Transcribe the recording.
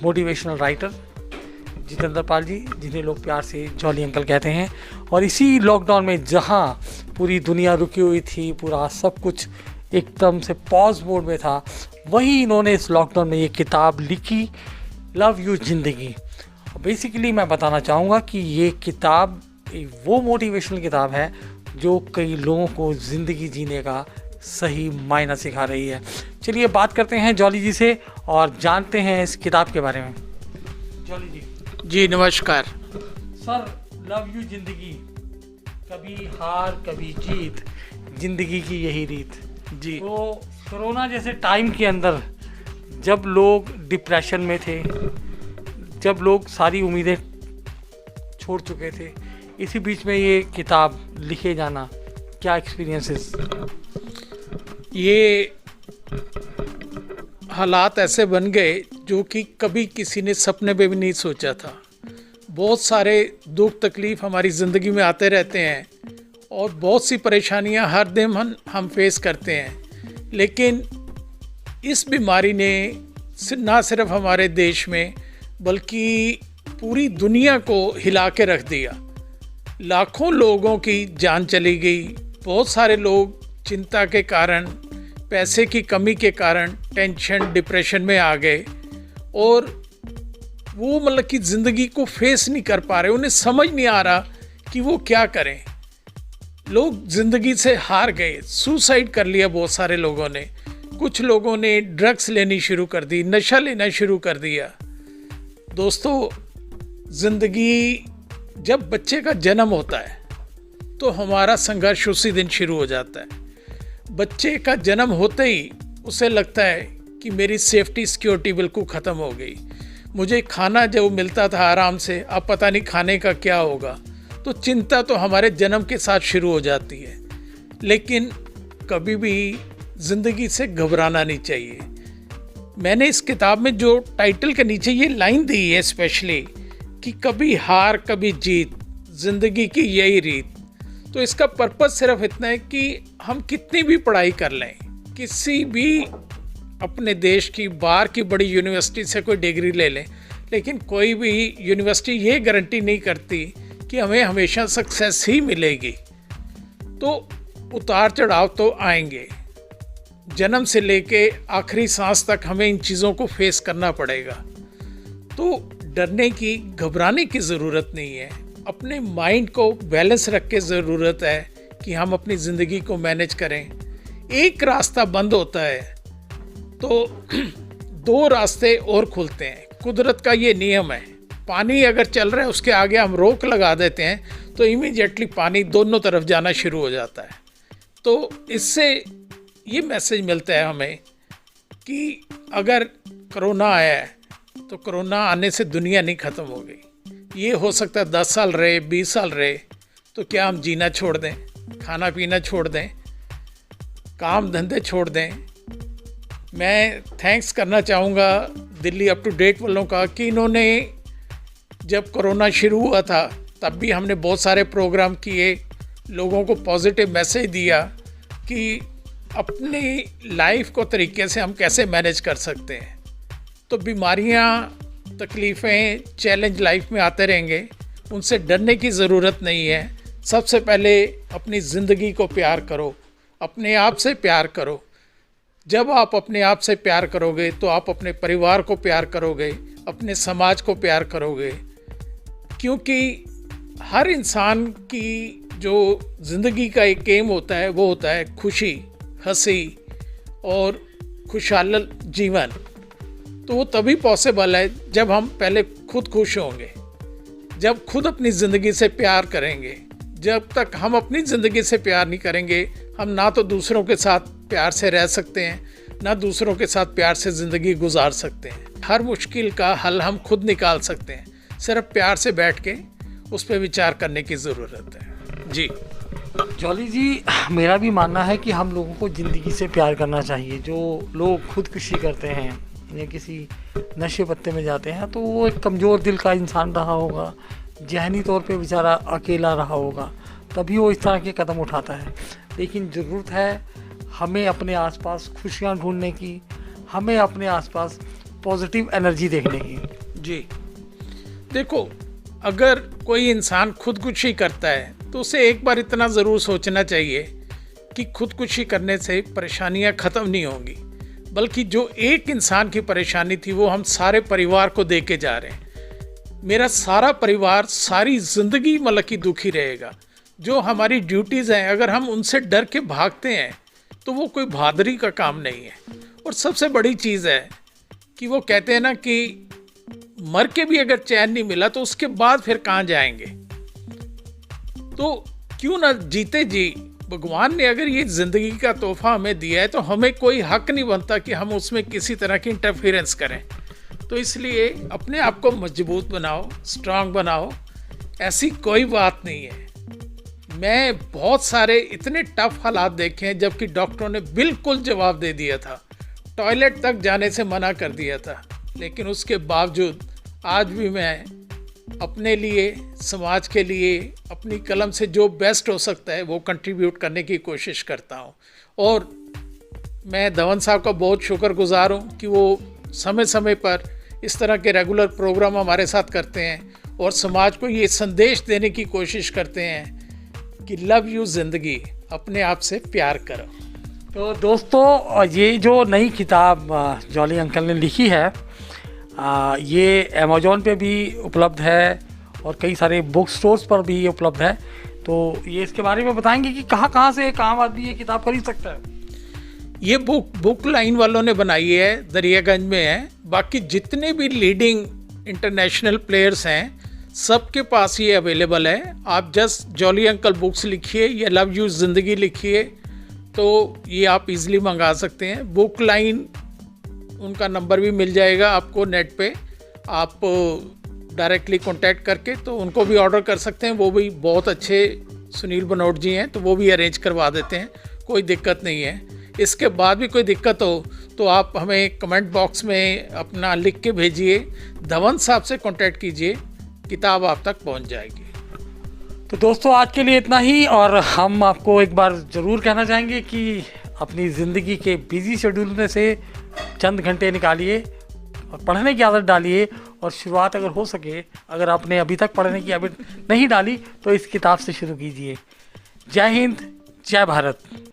Motivational writer Jitendra Pal ji, जिन्हें लोग प्यार से जॉली अंकल कहते हैं। और इसी लॉकडाउन में जहां पूरी दुनिया रुकी हुई थी, पूरा सब कुछ एकदम से पॉज मोड में था, वहीं इन्होंने इस लॉकडाउन में ये किताब लिखी, लव यू ज़िंदगी। बेसिकली मैं बताना चाहूँगा कि ये किताब वो मोटिवेशनल किताब है जो कई लोगों को ज़िंदगी जीने का सही मायना सिखा रही है। चलिए बात करते हैं जॉली जी से और जानते हैं इस किताब के बारे में। जॉली जी। जी नमस्कार सर, लव यू ज़िंदगी, कभी हार कभी जीत, ज़िंदगी की यही रीत। जी। तो कोरोना जैसे टाइम के अंदर जब लोग डिप्रेशन में थे, जब लोग सारी उम्मीदें छोड़ चुके थे, इसी बीच में ये किताब लिखे जाना, क्या एक्सपीरियंसेस? ये हालात ऐसे बन गए जो कि कभी किसी ने सपने में भी नहीं सोचा था। बहुत सारे दुख तकलीफ़ हमारी ज़िंदगी में आते रहते हैं और बहुत सी परेशानियां हर दिन हम फेस करते हैं, लेकिन इस बीमारी ने ना सिर्फ हमारे देश में बल्कि पूरी दुनिया को हिला के रख दिया। लाखों लोगों की जान चली गई। बहुत सारे लोग चिंता के कारण, पैसे की कमी के कारण टेंशन डिप्रेशन में आ गए और वो मतलब कि ज़िंदगी को फेस नहीं कर पा रहे। उन्हें समझ नहीं आ रहा कि वो क्या करें। लोग ज़िंदगी से हार गए, सुसाइड कर लिया बहुत सारे लोगों ने। कुछ लोगों ने ड्रग्स लेनी शुरू कर दी, नशा लेना शुरू कर दिया। दोस्तों, ज़िंदगी जब बच्चे का जन्म होता है तो हमारा संघर्ष उसी दिन शुरू हो जाता है। बच्चे का जन्म होते ही उसे लगता है कि मेरी सेफ्टी सिक्योरिटी बिल्कुल ख़त्म हो गई। मुझे खाना जो मिलता था आराम से, अब पता नहीं खाने का क्या होगा। तो चिंता तो हमारे जन्म के साथ शुरू हो जाती है। लेकिन कभी भी ज़िंदगी से घबराना नहीं चाहिए। मैंने इस किताब में जो टाइटल के नीचे ये लाइन दी है स्पेशली कि कभी हार कभी जीत, ज़िंदगी की यही रीत, तो इसका पर्पस सिर्फ इतना है कि हम कितनी भी पढ़ाई कर लें, किसी भी अपने देश की बाहर की बड़ी यूनिवर्सिटी से कोई डिग्री ले लें, लेकिन कोई भी यूनिवर्सिटी ये गारंटी नहीं करती कि हमें हमेशा सक्सेस ही मिलेगी। तो उतार चढ़ाव तो आएंगे। जन्म से लेके आखिरी सांस तक हमें इन चीज़ों को फेस करना पड़ेगा। तो डरने की, घबराने की ज़रूरत नहीं है। अपने माइंड को बैलेंस रख के ज़रूरत है कि हम अपनी ज़िंदगी को मैनेज करें। एक रास्ता बंद होता है तो दो रास्ते और खुलते हैं। कुदरत का ये नियम है। पानी अगर चल रहा है, उसके आगे हम रोक लगा देते हैं तो इमीडिएटली पानी दोनों तरफ जाना शुरू हो जाता है। तो इससे ये मैसेज मिलता है हमें कि अगर कोरोना आया है तो कोरोना आने से दुनिया नहीं ख़त्म हो गई। ये हो सकता है 10 साल रहे, 20 साल रहे, तो क्या हम जीना छोड़ दें, खाना पीना छोड़ दें, काम धंधे छोड़ दें? मैं थैंक्स करना चाहूँगा दिल्ली अप टू डेट वालों का कि इन्होंने जब कोरोना शुरू हुआ था तब भी हमने बहुत सारे प्रोग्राम किए, लोगों को पॉजिटिव मैसेज दिया कि अपनी लाइफ को तरीके से हम कैसे मैनेज कर सकते हैं। तो बीमारियाँ, तकलीफ़ें, चैलेंज लाइफ में आते रहेंगे, उनसे डरने की ज़रूरत नहीं है। सबसे पहले अपनी ज़िंदगी को प्यार करो, अपने आप से प्यार करो। जब आप अपने आप से प्यार करोगे तो आप अपने परिवार को प्यार करोगे, अपने समाज को प्यार करोगे। क्योंकि हर इंसान की जो ज़िंदगी का एक एम होता है वो होता है खुशी, हंसी और खुशहाल जीवन। तो वो तभी पॉसिबल है जब हम पहले खुद खुश होंगे, जब खुद अपनी ज़िंदगी से प्यार करेंगे। जब तक हम अपनी ज़िंदगी से प्यार नहीं करेंगे, हम ना तो दूसरों के साथ प्यार से रह सकते हैं, ना दूसरों के साथ प्यार से ज़िंदगी गुजार सकते हैं। हर मुश्किल का हल हम खुद निकाल सकते हैं, सिर्फ प्यार से बैठ के उस पर विचार करने की ज़रूरत है। जी जॉली जी, मेरा भी मानना है कि हम लोगों को ज़िंदगी से प्यार करना चाहिए। जो लोग खुदकुशी करते हैं या किसी नशे पत्ते में जाते हैं तो वो एक कमज़ोर दिल का इंसान रहा होगा, ज़हनी तौर पे बेचारा अकेला रहा होगा, तभी वो इस तरह के कदम उठाता है। लेकिन ज़रूरत है हमें अपने आसपास खुशियाँ ढूंढने की, हमें अपने आसपास पॉजिटिव एनर्जी देखने की। जी देखो, अगर कोई इंसान खुदकुशी करता है तो उसे एक बार इतना ज़रूर सोचना चाहिए कि खुदकुशी करने से परेशानियां ख़त्म नहीं होंगी, बल्कि जो एक इंसान की परेशानी थी वो हम सारे परिवार को दे के जा रहे हैं। मेरा सारा परिवार सारी ज़िंदगी मतलब कि दुखी रहेगा। जो हमारी ड्यूटीज़ हैं, अगर हम उनसे डर के भागते हैं तो वो कोई बहादुरी का काम नहीं है। और सबसे बड़ी चीज़ है कि वो कहते हैं ना कि मर के भी अगर चैन नहीं मिला तो उसके बाद फिर कहाँ जाएंगे। तो क्यों ना जीते जी, भगवान ने अगर ये ज़िंदगी का तोहफा हमें दिया है तो हमें कोई हक नहीं बनता कि हम उसमें किसी तरह की इंटरफेरेंस करें। तो इसलिए अपने आप को मजबूत बनाओ, स्ट्रांग बनाओ, ऐसी कोई बात नहीं है। मैं बहुत सारे इतने टफ हालात देखे हैं जबकि डॉक्टरों ने बिल्कुल जवाब दे दिया था, टॉयलेट तक जाने से मना कर दिया था, लेकिन उसके बावजूद आज भी मैं अपने लिए, समाज के लिए, अपनी कलम से जो बेस्ट हो सकता है वो कंट्रीब्यूट करने की कोशिश करता हूँ। और मैं धवन साहब का बहुत शुक्रगुजार हूँ कि वो समय समय पर इस तरह के रेगुलर प्रोग्राम हमारे साथ करते हैं और समाज को ये संदेश देने की कोशिश करते हैं कि लव यू ज़िंदगी, अपने आप से प्यार करो। तो दोस्तों, ये जो नई किताब जॉली अंकल ने लिखी है, ये अमेज़ॉन पे भी उपलब्ध है और कई सारे बुक स्टोर्स पर भी ये उपलब्ध है। तो ये इसके बारे में बताएंगे कि कहाँ से एक आम आदमी ये किताब खरीद सकता है? ये बुक लाइन वालों ने बनाई है, दरियागंज में है। बाकी जितने भी लीडिंग इंटरनेशनल प्लेयर्स हैं सबके पास ये अवेलेबल है। आप जस्ट जॉली अंकल बुक्स लिखिए या लव यू ज़िंदगी लिखिए तो ये आप इजीली मंगा सकते हैं। बुक लाइन, उनका नंबर भी मिल जाएगा आपको नेट पे, आप डायरेक्टली कांटेक्ट करके तो उनको भी ऑर्डर कर सकते हैं। वो भी बहुत अच्छे सुनील बनोट जी हैं, तो वो भी अरेंज करवा देते हैं, कोई दिक्कत नहीं है। इसके बाद भी कोई दिक्कत हो तो आप हमें कमेंट बॉक्स में अपना लिख के भेजिए, धवन साहब से कांटेक्ट कीजिए, किताब आप तक पहुंच जाएगी। तो दोस्तों, आज के लिए इतना ही। और हम आपको एक बार ज़रूर कहना चाहेंगे कि अपनी ज़िंदगी के बिजी शेड्यूल में से चंद घंटे निकालिए और पढ़ने की आदत डालिए। और शुरुआत अगर हो सके, अगर आपने अभी तक पढ़ने की आदत नहीं डाली तो इस किताब से शुरू कीजिए। जय हिंद, जय भारत।